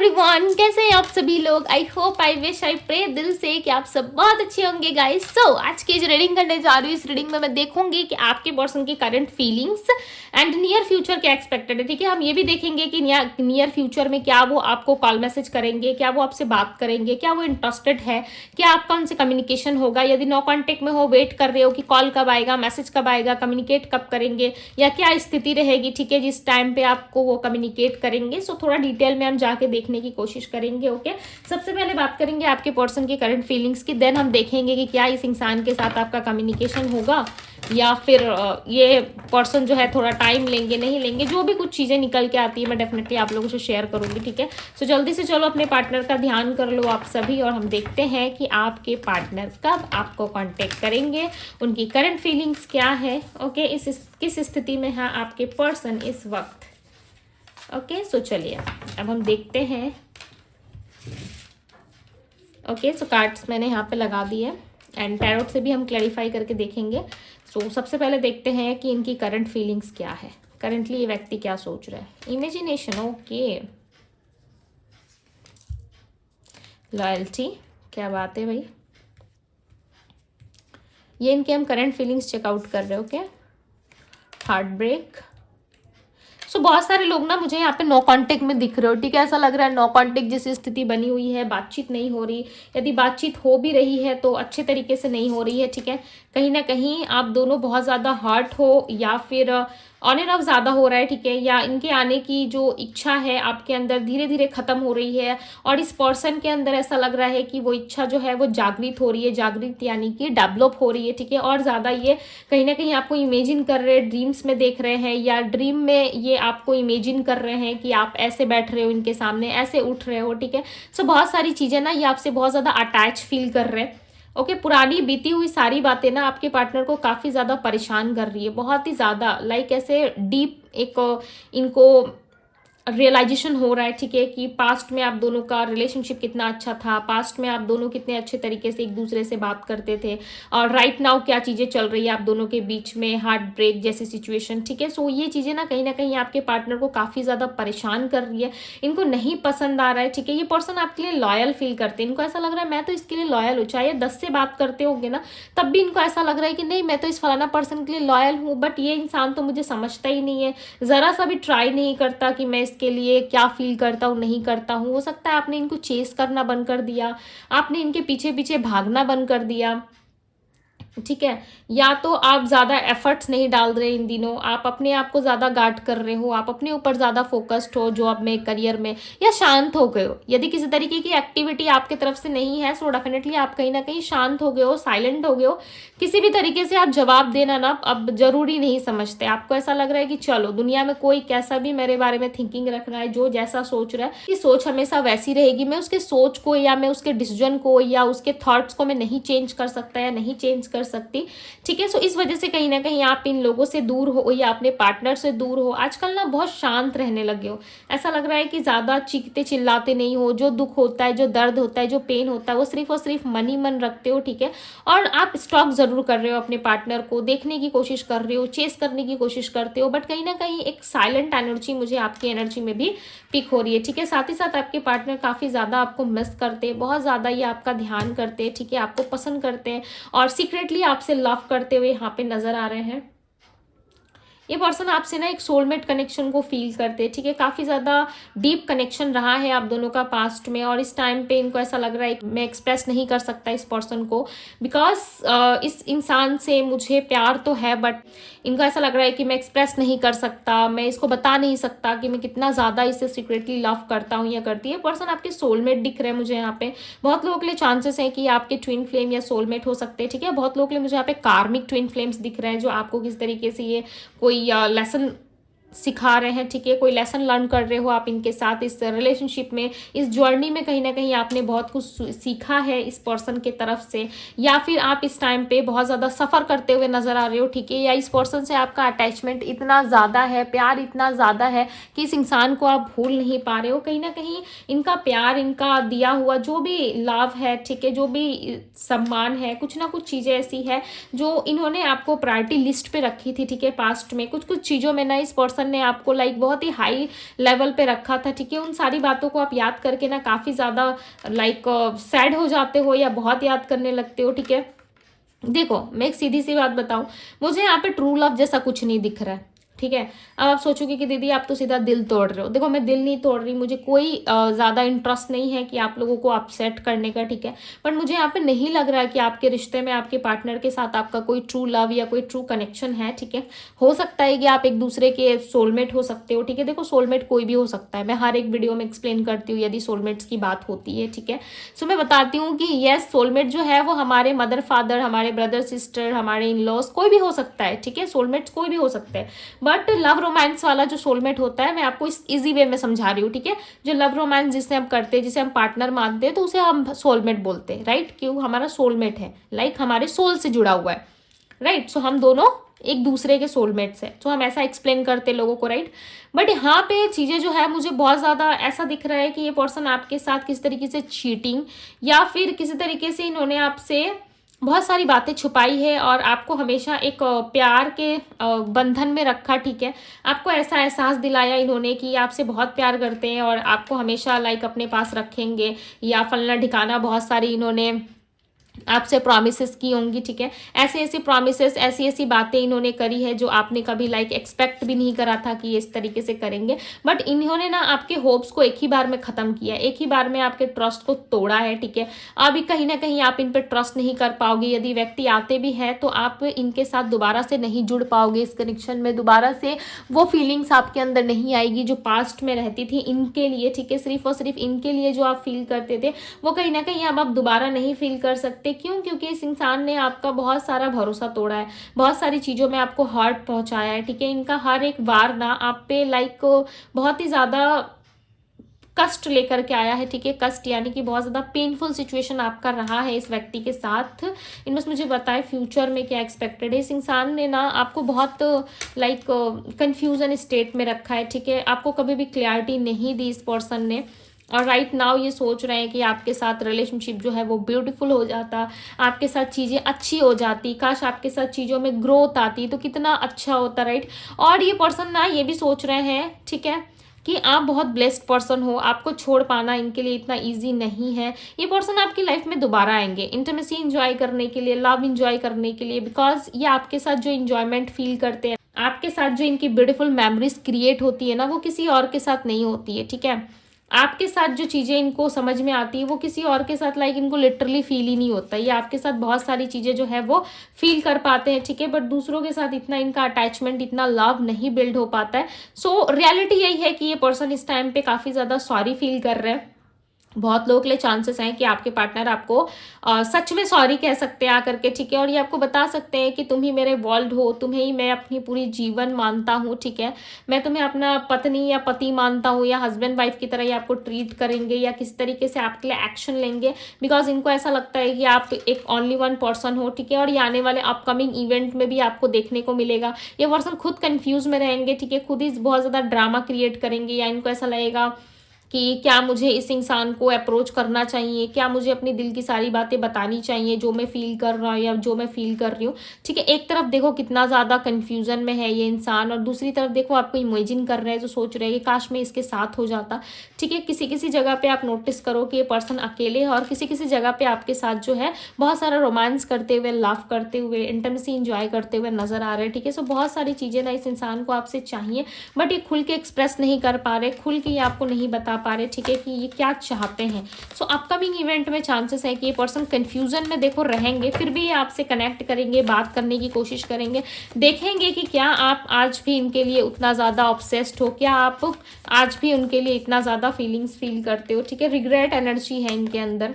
Everyone, कैसे हैं आप सभी लोग। I hope, I wish, I pray दिल से कि आप सब बहुत अच्छे होंगे गाइस। सो आज की जो रीडिंग करने जा रही हूँ, इस रीडिंग में मैं देखूंगी कि आपके पर्सन की current feelings and near future क्या एक्सपेक्टेड है। ठीक है, हम ये भी देखेंगे कि नियर फ्यूचर में क्या वो आपको कॉल मैसेज करेंगे, क्या वो आपसे बात करेंगे, क्या वो इंटरेस्टेड है, क्या आपका उनसे कम्युनिकेशन होगा। यदि नो कॉन्टेक्ट में हो, वेट कर रहे हो कि कॉल कब आएगा, मैसेज कब आएगा, कम्युनिकेट कब करेंगे, या क्या स्थिति रहेगी। ठीक है, जिस टाइम पे आपको वो कम्युनिकेट करेंगे। सो थोड़ा डिटेल में हम जाके देखने की कोशिश करेंगे। ओके, सबसे पहले बात करेंगे आपके पर्सन की करंट फीलिंग्स की, देन हम देखेंगे कि क्या इस इंसान के साथ आपका कम्युनिकेशन होगा या फिर ये पर्सन जो है थोड़ा टाइम लेंगे, नहीं लेंगे। जो भी कुछ चीज़ें निकल के आती है मैं डेफिनेटली आप लोगों से शेयर करूंगी। ठीक है, सो जल्दी से चलो अपने पार्टनर का ध्यान कर लो आप सभी, और हम देखते हैं कि आपके पार्टनर कब आपको कांटेक्ट करेंगे, उनकी करंट फीलिंग्स क्या है। ओके, किस स्थिति में है आपके पर्सन इस वक्त। ओके, सो चलिए अब हम देखते हैं। ओके, सो कार्ड्स मैंने यहाँ पे लगा दिए एंड टैरोट से भी हम क्लैरिफाई करके देखेंगे। सो सबसे पहले देखते हैं कि इनकी करंट फीलिंग्स क्या है, करंटली ये व्यक्ति क्या सोच रहा है। इमेजिनेशन, ओके, लॉयल्टी, क्या बात है भाई। ये इनके हम करंट फीलिंग्स चेकआउट कर रहे हैं। Okay, heart break. सो बहुत सारे लोग ना मुझे यहाँ पे नो कांटेक्ट में दिख रहे हो। ठीक है, ऐसा लग रहा है नो कांटेक्ट जैसी स्थिति बनी हुई है, बातचीत नहीं हो रही। यदि बातचीत हो भी रही है तो अच्छे तरीके से नहीं हो रही है। ठीक है, कहीं ना कहीं आप दोनों बहुत ज़्यादा हर्ट हो, या फिर ऑन एंड ऑफ ज़्यादा हो रहा है। ठीक है, या इनके आने की जो इच्छा है आपके अंदर धीरे धीरे ख़त्म हो रही है, और इस पर्सन के अंदर ऐसा लग रहा है कि वो इच्छा जो है वो जागृत हो रही है, जागृत यानी कि डेवलप हो रही है। ठीक है, और ज़्यादा ये कहीं ना कहीं आपको इमेजिन कर रहे हैं, ड्रीम्स में देख रहे हैं, या ड्रीम में ये आपको इमेजिन कर रहे हैं कि आप ऐसे बैठ रहे हो इनके सामने, ऐसे उठ रहे हो। ठीक है, सो बहुत सारी चीज़ें ना ये आपसे बहुत ज़्यादा अटैच फील कर रहे हैं। ओके, पुरानी बीती हुई सारी बातें ना आपके पार्टनर को काफ़ी ज़्यादा परेशान कर रही है, बहुत ही ज़्यादा, लाइक ऐसे डीप एक इनको रियलाइजेशन हो रहा है। ठीक है, कि पास्ट में आप दोनों का रिलेशनशिप कितना अच्छा था, पास्ट में आप दोनों कितने अच्छे तरीके से एक दूसरे से बात करते थे, और राइट नाउ क्या चीज़ें चल रही है आप दोनों के बीच में, हार्ट ब्रेक जैसी सिचुएशन। ठीक है, सो ये चीज़ें ना कहीं आपके पार्टनर को काफ़ी ज़्यादा परेशान कर रही है, इनको नहीं पसंद आ रहा है। ठीक है, ये पर्सन आपके लिए लॉयल फील करते हैं, इनको ऐसा लग रहा है मैं तो इसके लिए लॉयल हूँ। चाहे 10 से बात करते होंगे ना, तब भी इनको ऐसा लग रहा है कि नहीं, मैं तो इस फलाना पर्सन के लिए लॉयल हूँ, बट ये इंसान तो मुझे समझता ही नहीं है, ज़रा सा भी ट्राई नहीं करता कि मैं इसके लिए क्या फील करता हूँ, नहीं करता हूँ। हो सकता है आपने इनको चेस करना बंद कर दिया, आपने इनके पीछे पीछे भागना बंद कर दिया। ठीक है, या तो आप ज़्यादा एफर्ट्स नहीं डाल रहे इन दिनों, आप अपने आप को ज़्यादा गार्ड कर रहे हो, आप अपने ऊपर ज़्यादा फोकस्ड हो जॉब में, करियर में, या शांत हो गए हो। यदि किसी तरीके की एक्टिविटी आपके तरफ से नहीं है, सो डेफिनेटली आप कहीं ना कहीं शांत हो गए हो, साइलेंट हो गए हो। किसी भी तरीके से आप जवाब देना ना अब जरूरी नहीं समझते। आपको ऐसा लग रहा है कि चलो दुनिया में कोई कैसा भी मेरे बारे में थिंकिंग रख रहा है, जो जैसा सोच रहा है, कि सोच हमेशा वैसी रहेगी। मैं उसके सोच को या मैं उसके डिसीजन को या उसके थॉट्स को मैं नहीं चेंज कर सकता या नहीं चेंज कर सकती। ठीक है, सो इस वजह से कहीं ना कहीं आप इन लोगों से दूर हो या अपने पार्टनर से दूर हो। आजकल ना बहुत शांत रहने लगे हो, ऐसा लग रहा है कि ज़्यादा चीखते चिल्लाते नहीं हो। जो दुख होता है, जो दर्द होता है, जो पेन होता है, वो सिर्फ और सिर्फ मन ही मन रखते हो। ठीक है, और आप स्टॉक जरूर कर रहे हो, अपने पार्टनर को देखने की कोशिश कर रहे हो, चेस करने की कोशिश करते हो, बट कहीं ना कहीं एक साइलेंट एनर्जी मुझे आपकी एनर्जी में भी पिक हो रही है। ठीक है, साथ ही साथ आपके पार्टनर काफ़ी ज़्यादा आपको मिस करते हैं, बहुत ज़्यादा ये आपका ध्यान करते हैं। ठीक है, आपको पसंद करते हैं और सीक्रेटली आपसे लव करते हुए यहाँ पे नजर आ रहे हैं। ये पर्सन आपसे ना एक सोलमेट कनेक्शन को फील करते हैं। ठीक है, काफ़ी ज़्यादा डीप कनेक्शन रहा है आप दोनों का पास्ट में, और इस टाइम पे इनको ऐसा लग रहा है मैं एक्सप्रेस नहीं कर सकता इस पर्सन को, बिकॉज इस इंसान से मुझे प्यार तो है, बट इनको ऐसा लग रहा है कि मैं एक्सप्रेस नहीं कर सकता, मैं इसको बता नहीं सकता कि मैं कितना ज़्यादा इसे सीक्रेटली लव करता हूँ या करती है। पर्सन आपके सोलमेट दिख रहे हैं मुझे यहाँ पे। बहुत लोगों के लिए चांसेस हैं कि आपके ट्विन फ्लेम या सोलमेट हो सकते हैं। ठीक है, बहुत लोगों के लिए मुझे यहाँ पे कार्मिक ट्विन फ्लेम्स दिख रहे हैं, जो आपको किस तरीके से ये कोई लेसन सिखा रहे हैं। ठीक है, कोई लेसन लर्न कर रहे हो आप इनके साथ, इस रिलेशनशिप में, इस जर्नी में कहीं ना कहीं आपने बहुत कुछ सीखा है इस पर्सन के तरफ से, या फिर आप इस टाइम पे बहुत ज़्यादा सफ़र करते हुए नजर आ रहे हो। ठीक है, या इस पर्सन से आपका अटैचमेंट इतना ज़्यादा है, प्यार इतना ज़्यादा है कि इस इंसान को आप भूल नहीं पा रहे हो। कहीं ना कहीं इनका प्यार, इनका दिया हुआ जो भी लव है, ठीक है, जो भी सम्मान है, कुछ ना कुछ चीज़ें ऐसी है जो इन्होंने आपको प्रायोरिटी लिस्ट पे रखी थी। ठीक है, पास्ट में कुछ कुछ चीज़ों में ना इस पर्सन पर्सन ने आपको लाइक बहुत ही हाई लेवल पे रखा था, ठीक है। उन सारी बातों को आप याद करके ना काफ़ी ज़्यादा लाइक सैड हो जाते हो या बहुत याद करने लगते हो, ठीक है। देखो मैं एक सीधी सी बात बताऊं, मुझे यहाँ पे ट्रू लव जैसा कुछ नहीं दिख रहा है, ठीक है। अब आप सोचोगे कि दीदी आप तो सीधा दिल तोड़ रहे हो। देखो मैं दिल नहीं तोड़ रही, मुझे कोई ज़्यादा इंटरेस्ट नहीं है कि आप लोगों को अपसेट करने का, ठीक है। बट मुझे यहाँ पे नहीं लग रहा है कि आपके रिश्ते में आपके पार्टनर के साथ आपका कोई ट्रू लव या कोई ट्रू कनेक्शन है, ठीक है। हो सकता है कि आप एक दूसरे के सोलमेट हो सकते हो, ठीक है। देखो सोलमेट कोई भी हो सकता है, मैं हर एक वीडियो में एक्सप्लेन करती हूँ यदि सोलमेट्स की बात होती है, ठीक है। सो मैं बताती हूँ कि येस सोलमेट जो है वो हमारे मदर फादर, हमारे ब्रदर सिस्टर, हमारे इन लॉज कोई भी हो सकता है, ठीक है। सोलमेट्स कोई भी हो सकते हैं, बट लव रोमांस वाला जो सोलमेट होता है मैं आपको इस इजी वे में समझा रही हूँ, ठीक है। जो लव रोमांस जिसे हम करते हैं, जिसे हम पार्टनर मानते हैं, तो उसे हम सोलमेट बोलते हैं, राइट। क्यों, हमारा सोलमेट है, लाइक हमारे सोल से जुड़ा हुआ है, राइट। सो हम दोनों एक दूसरे के सोलमेट्स है, तो हम ऐसा एक्सप्लेन करते हैं लोगों को, राइट। बट यहाँ पे चीज़ें जो है मुझे बहुत ज़्यादा ऐसा दिख रहा है कि ये पर्सन आपके साथ किस तरीके से चीटिंग या फिर किसी तरीके से इन्होंने आपसे बहुत सारी बातें छुपाई है और आपको हमेशा एक प्यार के बंधन में रखा, ठीक है। आपको ऐसा एहसास दिलाया इन्होंने कि आपसे बहुत प्यार करते हैं और आपको हमेशा लाइक अपने पास रखेंगे, या फलना ठिकाना बहुत सारी इन्होंने आपसे प्रॉमिसेस की होंगी, ठीक है। ऐसे ऐसी प्रॉमिसेस, ऐसी ऐसी बातें इन्होंने करी है जो आपने कभी लाइक एक्सपेक्ट भी नहीं करा था कि ये इस तरीके से करेंगे। बट इन्होंने ना आपके होप्स को एक ही बार में ख़त्म किया, एक ही बार में आपके ट्रस्ट को तोड़ा है, ठीक है। अभी कहीं ना कहीं आप इन पर ट्रस्ट नहीं कर पाओगे। यदि व्यक्ति आते भी हैं तो आप इनके साथ दोबारा से नहीं जुड़ पाओगे, इस कनेक्शन में दोबारा से वो फीलिंग्स आपके अंदर नहीं आएगी जो पास्ट में रहती थी इनके लिए, ठीक है। सिर्फ और सिर्फ इनके लिए जो आप फील करते थे वो कहीं ना कहीं अब आप दोबारा नहीं फील कर सकते। क्यों? क्योंकि इस इंसान ने आपका बहुत सारा भरोसा तोड़ा है, बहुत सारी चीज़ों में आपको हर्ट पहुंचाया है, ठीक है। इनका हर एक वार ना आप पे लाइक बहुत ही ज़्यादा कष्ट लेकर के आया है, ठीक है। कष्ट यानी कि बहुत ज़्यादा पेनफुल सिचुएशन आपका रहा है इस व्यक्ति के साथ। इन बस मुझे बताएं फ्यूचर में क्या एक्सपेक्टेड है। इस इंसान ने ना आपको बहुत लाइक कंफ्यूजन स्टेट में रखा है, ठीक है। आपको कभी भी क्लैरिटी नहीं दी इस पर्सन ने, और राइट नाउ ये सोच रहे हैं कि आपके साथ रिलेशनशिप जो है वो ब्यूटीफुल हो जाता, आपके साथ चीज़ें अच्छी हो जाती, काश आपके साथ चीज़ों में ग्रोथ आती तो कितना अच्छा होता, राइट। और ये पर्सन ना ये भी सोच रहे हैं, ठीक है, कि आप बहुत ब्लेस्ड पर्सन हो, आपको छोड़ पाना इनके लिए इतना इजी नहीं है। ये पर्सन आपकी लाइफ में दोबारा आएंगे इंटीमेसी इंजॉय करने के लिए, लव इंजॉय करने के लिए, बिकॉज ये आपके साथ जो इंजॉयमेंट फील करते हैं, आपके साथ जो इनकी ब्यूटीफुल मेमोरीज क्रिएट होती है ना, वो किसी और के साथ नहीं होती है, ठीक है। आपके साथ जो चीज़ें इनको समझ में आती है वो किसी और के साथ लाइक इनको लिटरली फील ही नहीं होता। ये आपके साथ बहुत सारी चीज़ें जो है वो फील कर पाते हैं, ठीक है। बट दूसरों के साथ इतना इनका अटैचमेंट, इतना लव नहीं बिल्ड हो पाता है। सो रियलिटी यही है कि ये पर्सन इस टाइम पे काफ़ी ज़्यादा सॉरी फील कर रहे हैं। बहुत लोगों के लिए चांसेस हैं कि आपके पार्टनर आपको सच में सॉरी कह सकते हैं आकर के, ठीक है। और ये आपको बता सकते हैं कि तुम ही मेरे वर्ल्ड हो, तुम्हें ही मैं अपनी पूरी जीवन मानता हूँ, ठीक है। मैं तुम्हें अपना पत्नी या पति मानता हूँ, या हस्बैंड वाइफ की तरह ही आपको ट्रीट करेंगे, या किस तरीके से आपके लिए एक्शन लेंगे, बिकॉज इनको ऐसा लगता है कि आप एक ओनली वन पर्सन हो, ठीक है। और ये आने वाले अपकमिंग इवेंट में भी आपको देखने को मिलेगा। ये पर्सन खुद कन्फ्यूज में रहेंगे, ठीक है, खुद ही बहुत ज़्यादा ड्रामा क्रिएट करेंगे, या इनको ऐसा लगेगा कि क्या मुझे इस इंसान को अप्रोच करना चाहिए, क्या मुझे अपनी दिल की सारी बातें बतानी चाहिए जो मैं फील कर रहा हूँ या जो मैं फील कर रही हूँ, ठीक है। एक तरफ देखो कितना ज़्यादा कंफ्यूजन में है ये इंसान, और दूसरी तरफ देखो आपको इमेजिन कर रहे हैं, जो सोच रहे हैं कि काश मैं इसके साथ हो जाता, ठीक है। किसी किसी जगह पे आप नोटिस करो कि ये पर्सन अकेले है, और किसी किसी जगह पे आपके साथ जो है बहुत सारा रोमांस करते हुए, लव करते हुए, इंटीमेसी इंजॉय करते हुए नजर आ रहे हैं, ठीक है। सो बहुत सारी चीज़ें ना इस इंसान को आपसे चाहिए, बट ये खुल के एक्सप्रेस नहीं कर पा रहे, खुल के ये आपको नहीं बता पा रहे, ठीक है, कि ये क्या चाहते हैं। सो अपकमिंग इवेंट में चांसेस है कि ये पर्सन कंफ्यूजन में देखो रहेंगे, फिर भी ये आपसे कनेक्ट करेंगे, बात करने की कोशिश करेंगे, देखेंगे कि क्या आप आज भी इनके लिए उतना ज़्यादा ऑब्सेस्ड हो, क्या आप आज भी उनके लिए इतना ज़्यादा फीलिंग्स फील करते हो, ठीक है। रिग्रेट एनर्जी है इनके अंदर,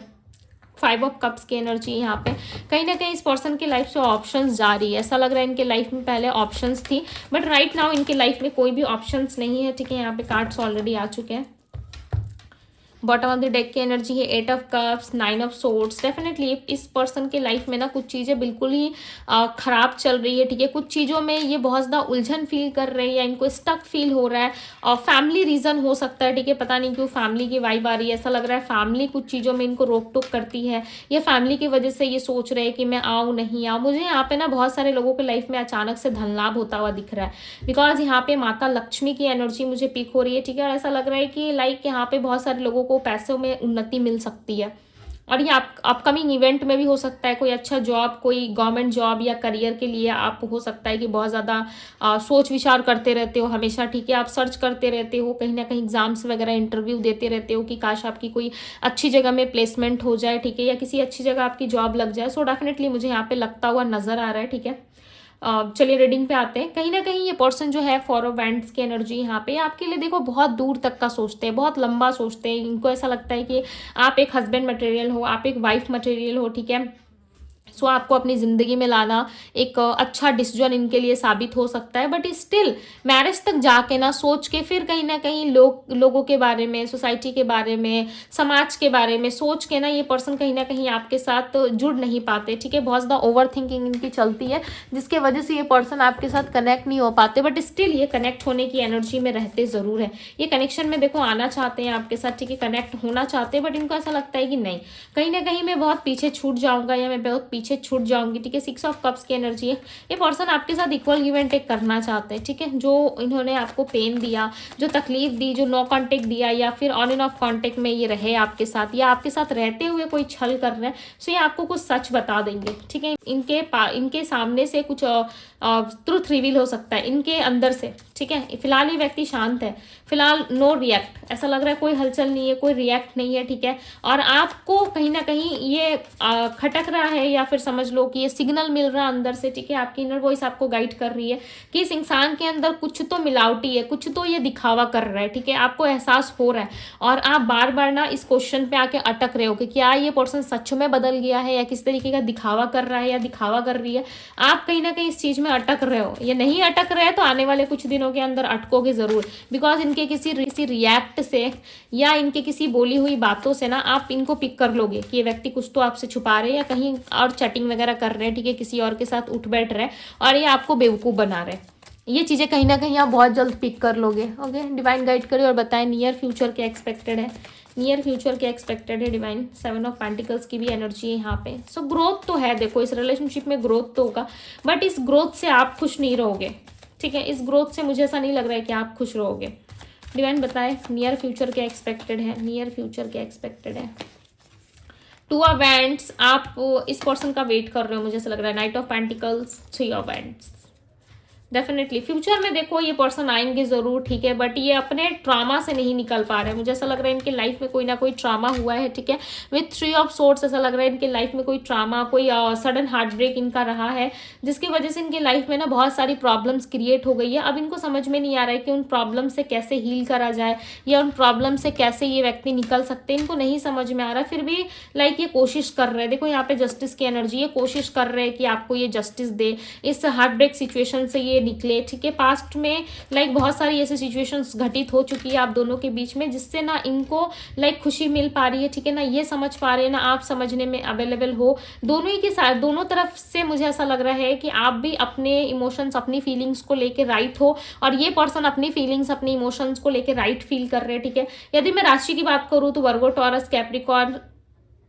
5 ऑफ कप्स की एनर्जी यहाँ पे। कहीं ना कहीं इस पर्सन की लाइफ से ऑप्शंस जा रही है, ऐसा लग रहा है इनके लाइफ में पहले ऑप्शंस थी, बट राइट नाउ इनके लाइफ में कोई भी ऑप्शंस नहीं है, ठीक है। यहाँ पे कार्ड्स ऑलरेडी आ चुके हैं। बॉटम ऑफ द डेक की एनर्जी है 8 of cups, 9 of swords. Definitely इस पर्सन के लाइफ में ना कुछ चीज़ें बिल्कुल ही खराब चल रही है, ठीक है। कुछ चीज़ों में ये बहुत ज़्यादा उलझन फील कर रहे हैं या इनको स्टक फील हो रहा है, और फैमिली रीज़न हो सकता है, ठीक है। पता नहीं क्यों फैमिली की वाइब आ रही है, ऐसा लग रहा है फैमिली कुछ चीज़ों में इनको रोक टोक करती है, या फैमिली की वजह से ये सोच रहे हैं कि मैं आऊँ नहीं आऊँ। मुझे यहाँ पे ना बहुत सारे लोगों के लाइफ में अचानक से धन लाभ होता हुआ दिख रहा है, बिकॉज यहाँ पे माता लक्ष्मी की एनर्जी मुझे पिक हो रही है, ठीक है। और ऐसा लग रहा है कि लाइक यहाँ पे बहुत सारे लोगों को पैसों में उन्नति मिल सकती है, और ये अपकमिंग इवेंट में भी हो सकता है। कोई अच्छा जॉब, कोई गवर्नमेंट जॉब या करियर के लिए आप हो सकता है कि बहुत ज़्यादा सोच विचार करते रहते हो हमेशा, ठीक है। आप सर्च करते रहते हो, कहीं ना कहीं एग्जाम्स वगैरह इंटरव्यू देते रहते हो कि काश आपकी कोई अच्छी जगह में प्लेसमेंट हो जाए, ठीक है, या किसी अच्छी जगह आपकी जॉब लग जाए। सो डेफिनेटली मुझे यहाँ पे लगता हुआ नजर आ रहा है, ठीक है। चलिए रीडिंग पे आते हैं। कहीं ना कहीं ये पर्सन जो है 4 ऑफ वैंड्स की एनर्जी यहाँ पे आपके लिए देखो बहुत दूर तक का सोचते हैं, बहुत लंबा सोचते हैं। इनको ऐसा लगता है कि आप एक हस्बैंड मटेरियल हो, आप एक वाइफ मटेरियल हो, ठीक है। सो आपको अपनी ज़िंदगी में लाना एक अच्छा डिसीजन इनके लिए साबित हो सकता है, बट स्टिल मैरिज तक जाके ना सोच के फिर कहीं ना कहीं लोगों के बारे में, सोसाइटी के बारे में, समाज के बारे में सोच के ना ये पर्सन कहीं ना कहीं आपके साथ जुड़ नहीं पाते, ठीक है। बहुत ज़्यादा ओवर थिंकिंग इनकी चलती है, जिसके वजह से ये पर्सन आपके साथ कनेक्ट नहीं हो पाते, बट स्टिल ये कनेक्ट होने की एनर्जी में रहते ज़रूर है। ये कनेक्शन में देखो आना चाहते हैं आपके साथ, ठीक है, कनेक्ट होना चाहते हैं, बट इनको ऐसा लगता है कि नहीं, कहीं ना कहीं मैं बहुत पीछे छूट जाऊंगा या मैं बहुत पीछे छूट जाऊंगी, ठीक है। 6 ऑफ कप्स की एनर्जी है। ये पर्सन आपके साथ इक्वल गिव एंड टेक करना चाहते हैं, ठीक है। जो इन्होंने आपको पेन दिया, जो तकलीफ दी, जो नो कांटेक्ट दिया, या फिर ऑन एंड ऑफ कांटेक्ट में ये रहे आपके साथ, या आपके साथ रहते हुए कोई छल कर रहे हैं, सो ये आपको कुछ सच बता देंगे, ठीक है। इनके सामने से कुछ ट्रुथ रिवील हो सकता है इनके अंदर से, ठीक है। फिलहाल ये व्यक्ति शांत है, फिलहाल नो रिएक्ट, ऐसा लग रहा है कोई हलचल नहीं है, कोई रिएक्ट नहीं है, ठीक है। और आपको कहीं ना कहीं ये खटक रहा है, या फिर समझ लो कि ये सिग्नल मिल रहा है अंदर से, ठीक है। आपकी इनर वॉइस आपको गाइड कर रही है कि इस इंसान के अंदर कुछ तो मिलावटी है, कुछ तो ये दिखावा कर रहा है, ठीक है। आपको एहसास हो रहा है, और आप बार बार ना इस क्वेश्चन पे आके अटक रहे हो कि क्या ये पर्सन सच में बदल गया है, या किस तरीके का दिखावा कर रहा है या दिखावा कर रही है। आप कहीं ना कहीं इस चीज में अटक रहे हो, ये नहीं अटक रहे तो आने वाले कुछ दिनों के अंदर अटकोगे जरूर, बिकॉज इनके किसी रिएक्ट से या इनके किसी बोली हुई बातों से ना आप इनको पिक कर लोगे कि ये व्यक्ति कुछ तो आपसे छुपा रहे हैं, या कहीं और चैटिंग वगैरह कर रहे हैं, ठीक है, किसी और के साथ उठ बैठ रहे हैं, और ये आपको बेवकूफ़ बना रहे हैं। ये चीज़ें कहीं ना कहीं आप बहुत जल्द पिक कर लोगे। ओके, डिवाइन गाइड करिए और बताएं नियर फ्यूचर क्या एक्सपेक्टेड है, नियर फ्यूचर क्या एक्सपेक्टेड है डिवाइन। 7 ऑफ पेंटिकल्स की भी एनर्जी है यहाँ पे। सो ग्रोथ तो है, देखो इस रिलेशनशिप में ग्रोथ तो होगा, बट इस ग्रोथ से आप खुश नहीं रहोगे, ठीक है। इस ग्रोथ से मुझे ऐसा नहीं लग रहा है कि आप खुश रहोगे। डिवाइन बताए नियर फ्यूचर क्या एक्सपेक्टेड है, नियर फ्यूचर क्या एक्सपेक्टेड है। 2 ऑफ वैंड्स, आप इस पर्सन का वेट कर रहे हो, मुझे ऐसा लग रहा है। Night of pentacles, 3 of wands. Definitely future में देखो ये पर्सन आएंगे जरूर, ठीक है, बट ये अपने ट्रामा से नहीं निकल पा रहे हैं। मुझे ऐसा लग रहा है इनके लाइफ में कोई ना कोई ट्रामा हुआ है, ठीक है। विथ 3 ऑफ सोर्ड्स ऐसा लग रहा है इनके लाइफ में कोई ट्रामा, कोई सडन हार्ट ब्रेक इनका रहा है, जिसकी वजह से इनके लाइफ में ना बहुत सारी प्रॉब्लम्स क्रिएट हो गई है। अब इनको समझ में नहीं आ रहा है कि उन प्रॉब्लम से कैसे हील करा जाए, या उन प्रॉब्लम से कैसे ये व्यक्ति निकल सकते हैं, इनको नहीं समझ में आ रहा है। फिर भी लाइक ये कोशिश कर रहे हैं, देखो यहाँ पे जस्टिस की एनर्जी, ये कोशिश कर रहे हैं कि आपको ये जस्टिस दे, इस हार्ट ब्रेक सिचुएशन से ये निकले, ठीक है। पास्ट में लाइक बहुत सारी ऐसी सिचुएशंस घटित हो चुकी है आप दोनों के बीच में, जिससे ना इनको लाइक खुशी मिल पा रही है, ठीक है ना। ये समझ पा रहे हैं ना, आप समझने में अवेलेबल हो, दोनों ही के साथ, दोनों तरफ से मुझे ऐसा लग रहा है कि आप भी अपने इमोशंस, अपनी फीलिंग्स को लेकर राइट हो, और ये पर्सन अपनी फीलिंग्स, अपनी इमोशंस को लेकर राइट फील कर रहे हैं, ठीक है। यदि मैं राशि की बात करूँ तो वर्गो, टॉरस, कैप्रिकॉर्न,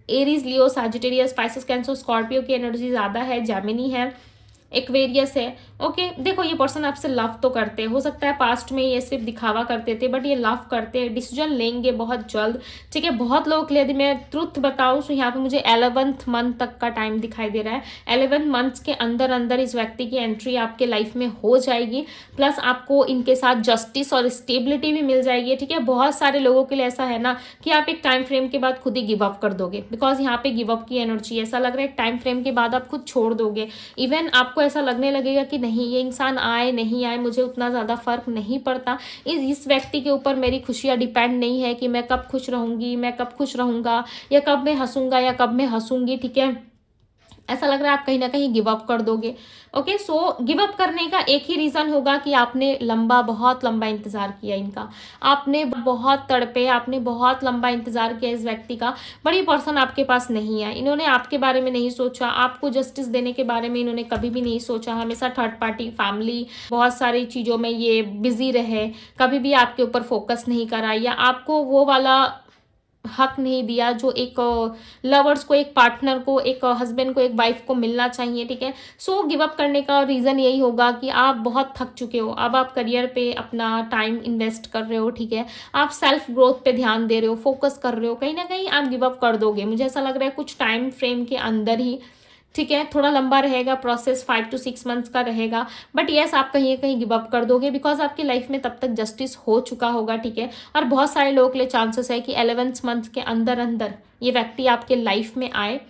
एरीज, लियो, सजिटेरियस, स्पाइसेस, कैंसर, स्कॉर्पियो की एनर्जी ज्यादा है, जेमिनी है, एक्वेरियस है। ओके, देखो ये पर्सन आपसे लव तो करते हैं, हो सकता है पास्ट में ये सिर्फ दिखावा करते थे, बट ये लव करते हैं, डिसीजन लेंगे बहुत जल्द, ठीक है। बहुत लोगों के लिए यदि मैं ट्रुथ बताऊं तो यहाँ पे मुझे 11th मंथ तक का टाइम दिखाई दे रहा है। 11 मंथ्स के अंदर अंदर इस व्यक्ति की एंट्री आपके लाइफ में हो जाएगी, प्लस आपको इनके साथ जस्टिस और स्टेबिलिटी भी मिल जाएगी, ठीक है। बहुत सारे लोगों के लिए ऐसा है ना कि आप एक टाइम फ्रेम के बाद खुद ही गिव अप कर दोगे, बिकॉज यहाँ पे गिव अप की एनर्जी, ऐसा लग रहा है एक टाइम फ्रेम के बाद आप खुद छोड़ दोगे। इवन आपको ऐसा लगने लगेगा कि नहीं, ये इंसान आए नहीं आए मुझे उतना ज़्यादा फर्क नहीं पड़ता, इस व्यक्ति के ऊपर मेरी खुशियाँ डिपेंड नहीं है कि मैं कब खुश रहूँगी, मैं कब खुश रहूँगा, या कब मैं हंसूँगा या कब मैं हंसूँगी, ठीक है। ऐसा लग रहा है आप कहीं ना कहीं गिव अप कर दोगे। ओके, सो गिव अप करने का एक ही रीज़न होगा कि आपने बहुत लंबा इंतज़ार किया इनका, आपने बहुत तड़पे, आपने बहुत लंबा इंतज़ार किया इस व्यक्ति का, बट ये पर्सन आपके पास नहीं है। इन्होंने आपके बारे में नहीं सोचा, आपको जस्टिस देने के बारे में इन्होंने कभी भी नहीं सोचा। हमेशा थर्ड पार्टी, फैमिली, बहुत सारी चीज़ों में ये बिजी रहे, कभी भी आपके ऊपर फोकस नहीं करा, या आपको वो वाला हक नहीं दिया जो एक लवर्स को, एक पार्टनर को, एक हस्बैंड को, एक वाइफ को मिलना चाहिए। ठीक है, सो गिव अप करने का रीज़न यही होगा कि आप बहुत थक चुके हो, अब आप करियर पे अपना टाइम इन्वेस्ट कर रहे हो। ठीक है, आप सेल्फ ग्रोथ पे ध्यान दे रहे हो, फोकस कर रहे हो, कहीं ना कहीं आप गिव अप कर दोगे। मुझे ऐसा लग रहा है कुछ टाइम फ्रेम के अंदर ही। ठीक है, थोड़ा लंबा रहेगा प्रोसेस, 5 to 6 मंथ्स का रहेगा, बट येस आप कहीं कहीं गिव अप कर दोगे, बिकॉज आपकी लाइफ में तब तक जस्टिस हो चुका होगा। ठीक है, और बहुत सारे लोगों के लिए चांसेस है कि 11th मंथ के अंदर अंदर ये व्यक्ति आपके लाइफ में आए।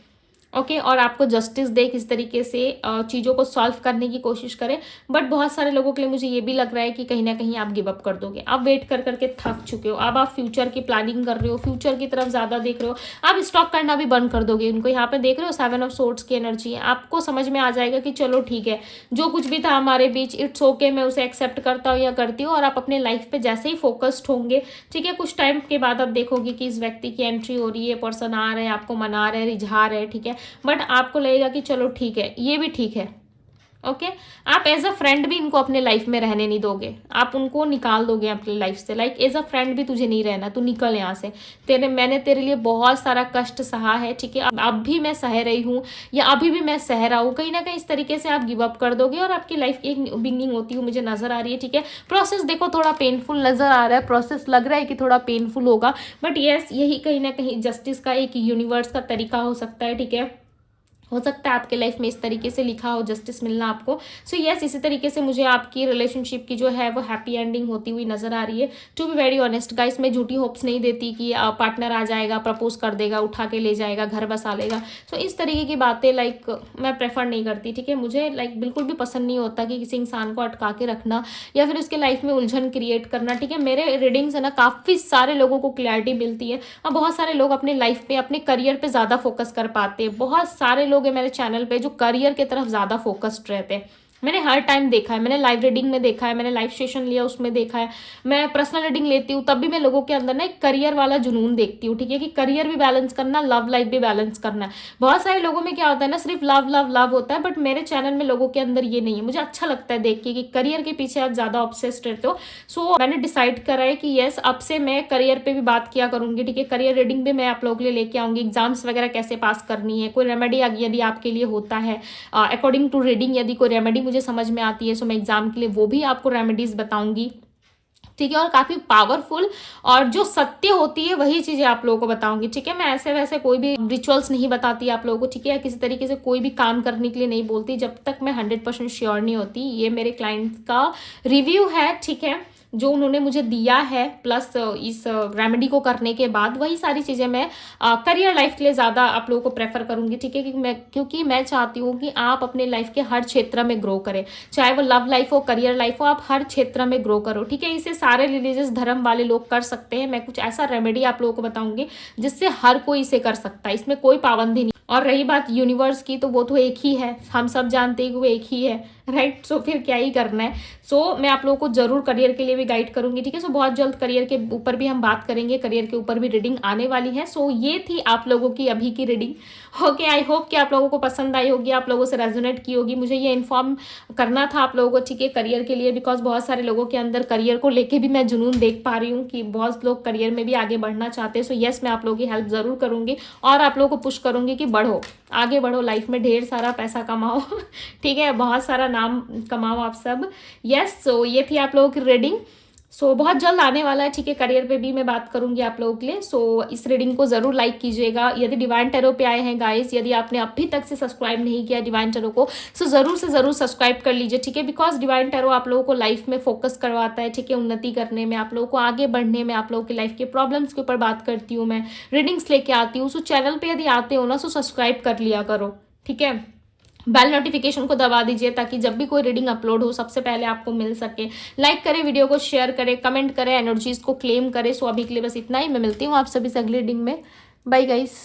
ओके, और आपको जस्टिस दे, किस तरीके से चीज़ों को सॉल्व करने की कोशिश करें। बट बहुत सारे लोगों के लिए मुझे ये भी लग रहा है कि कहीं ना कहीं आप गिव अप कर दोगे। आप वेट कर करके थक चुके हो, अब आप फ्यूचर की प्लानिंग कर रहे हो, फ्यूचर की तरफ ज़्यादा देख रहे हो, आप स्टॉप करना भी बंद कर दोगे उनको। यहाँ पे देख रहे हो 7 ऑफ सोर्ड्स की एनर्जी है, आपको समझ में आ जाएगा कि चलो ठीक है, जो कुछ भी था हमारे बीच, इट्स ओके, मैं उसे एक्सेप्ट करता हूँ या करती हूँ, और आप अपने लाइफ पे जैसे ही फोकस्ड होंगे, ठीक है, कुछ टाइम के बाद आप देखोगे कि इस व्यक्ति की एंट्री हो रही है, पर्सन आ रहे हैं, आपको मना रहे हैं, रिझा रहे हैं। ठीक है, बट आपको लगेगा कि चलो ठीक है, ये भी ठीक है। ओके, आप एज अ फ्रेंड भी इनको अपने लाइफ में रहने नहीं दोगे, आप उनको निकाल दोगे अपनी लाइफ से। लाइक एज अ फ्रेंड भी तुझे नहीं रहना, तू निकल यहाँ से, मैंने तेरे लिए बहुत सारा कष्ट सहा है। ठीक है, अब भी मैं सह रही हूँ, या अभी भी मैं सह रहा हूँ, कहीं ना कहीं इस तरीके से आप गिव अप कर दोगे, और आपकी लाइफ की एक बिगनिंग होती हुई मुझे नजर आ रही है। ठीक है, प्रोसेस देखो थोड़ा पेनफुल नजर आ रहा है, प्रोसेस लग रहा है कि थोड़ा पेनफुल होगा, बट येस यही कहीं ना कहीं जस्टिस का एक यूनिवर्स का तरीका हो सकता है। ठीक है, हो सकता है आपके लाइफ में इस तरीके से लिखा हो जस्टिस मिलना आपको। सो यस, इसी तरीके से मुझे आपकी रिलेशनशिप की जो है वो हैप्पी एंडिंग होती हुई नजर आ रही है। To be very honest guys, मैं झूठी होप्स नहीं देती कि पार्टनर आ जाएगा, प्रपोज कर देगा, उठा के ले जाएगा, घर बसा लेगा। सो इस तरीके की बातें लाइक मैं प्रेफर नहीं करती। ठीक है, मुझे लाइक बिल्कुल भी पसंद नहीं होता कि किसी इंसान को अटका के रखना या फिर उसके लाइफ में उलझन क्रिएट करना। ठीक है, मेरे रीडिंग्स है ना, काफ़ी सारे लोगों को क्लैरिटी मिलती है, और बहुत सारे लोग अपने लाइफ पे, अपने करियर पे ज़्यादा फोकस कर पाते हैं। बहुत सारे लोग हैं मेरे चैनल पे जो करियर की तरफ ज़्यादा फोकस्ड रहते हैं, मैंने हर टाइम देखा है, मैंने लाइव रीडिंग में देखा है, मैंने लाइव सेशन लिया उसमें देखा है, मैं पर्सनल रीडिंग लेती हूँ तब भी मैं लोगों के अंदर ना एक करियर वाला जुनून देखती हूँ। ठीक है, कि करियर भी बैलेंस करना, लव लाइफ भी बैलेंस करना है। बहुत सारे लोगों में क्या होता है ना, सिर्फ लव लव लव होता है, बट मेरे चैनल में लोगों के अंदर ये नहीं है। मुझे अच्छा लगता है देख के कि करियर के पीछे आप ज़्यादा ऑब्सेस्ड रहते हो। सो मैंने डिसाइड करा है कि येस, अब से मैं करियर पे भी बात किया करूंगी। ठीक है, करियर रीडिंग भी मैं आप लोगों के लिए लेके आऊंगी, एग्जाम्स वगैरह कैसे पास करनी है, कोई रेमेडी यदि आपके लिए होता है अकॉर्डिंग टू रीडिंग, यदि कोई रेमेडी मुझे समझ में आती है, सो मैं एग्जाम के लिए वो भी आपको रेमेडीज बताऊंगी। ठीक है, और काफ़ी पावरफुल और जो सत्य होती है वही चीज़ें आप लोगों को बताऊंगी। ठीक है, मैं ऐसे वैसे कोई भी रिचुअल्स नहीं बताती आप लोगों को। ठीक है, या किसी तरीके से कोई भी काम करने के लिए नहीं बोलती जब तक मैं 100% श्योर नहीं होती। ये मेरे क्लाइंट्स का रिव्यू है। ठीक है, जो उन्होंने मुझे दिया है, प्लस इस रेमेडी को करने के बाद वही सारी चीज़ें मैं करियर लाइफ के लिए ज़्यादा आप लोगों को प्रेफर करूंगी। ठीक है, क्योंकि मैं चाहती हूँ कि आप अपने लाइफ के हर क्षेत्र में ग्रो करें, चाहे वो लव लाइफ हो, करियर लाइफ हो, आप हर क्षेत्र में ग्रो करो। ठीक है, इसे सारे रिलीजियस धर्म वाले लोग कर सकते हैं। मैं कुछ ऐसा रेमेडी आप लोगों को बताऊंगी जिससे हर कोई इसे कर सकता है, इसमें कोई पाबंदी नहीं। और रही बात यूनिवर्स की, तो वो तो एक ही है, हम सब जानते हैं कि वो एक ही है, राइट। सो फिर क्या ही करना है। सो मैं आप लोगों को जरूर करियर के लिए भी गाइड करूंगी। ठीक है, सो बहुत जल्द करियर के ऊपर भी हम बात करेंगे, करियर के ऊपर भी रीडिंग आने वाली है। सो ये थी आप लोगों की अभी की रीडिंग। ओके, आई होप कि आप लोगों को पसंद आई होगी, आप लोगों से रेजोनेट की होगी। मुझे ये इन्फॉर्म करना था आप लोगों को, ठीक है, करियर के लिए, बिकॉज बहुत सारे लोगों के अंदर करियर को लेके भी मैं जुनून देख पा रही हूँ कि बहुत लोग करियर में भी आगे बढ़ना चाहते हैं। सो यस, मैं आप लोगों की हेल्प जरूर करूंगी और आप लोगों को पुश करूंगी कि बढ़ो, आगे बढ़ो, लाइफ में ढेर सारा पैसा कमाओ। ठीक है, बहुत सारा नाम कमाओ आप सब। यस, सो ये थी आप लोगों की रीडिंग। सो बहुत जल्द आने वाला है। ठीक है, करियर पे भी मैं बात करूंगी आप लोगों के लिए। सो इस रीडिंग को जरूर लाइक कीजिएगा। यदि डिवाइन टैरो पे आए हैं गाइस, यदि आपने अभी तक से सब्सक्राइब नहीं किया डिवाइन टैरो को, सो जरूर से जरूर सब्सक्राइब कर लीजिए। ठीक है, बिकॉज डिवाइन टैरो आप लोगों को लाइफ में फोकस करवाता है। ठीक है, उन्नति करने में, आप लोगों को आगे बढ़ने में, आप लोगों की लाइफ के प्रॉब्लम्स के ऊपर बात करती हूँ मैं, रीडिंग्स लेके आती हूँ। सो चैनल पे यदि आते हो ना, सो सब्सक्राइब कर लिया करो। ठीक है, बेल नोटिफिकेशन को दबा दीजिए ताकि जब भी कोई रीडिंग अपलोड हो सबसे पहले आपको मिल सके। लाइक करें वीडियो को, शेयर करें, कमेंट करें, एनर्जीज को क्लेम करें। सो अभी के लिए बस इतना ही। मैं मिलती हूँ आप सभी से अगली रीडिंग में। Bye guys.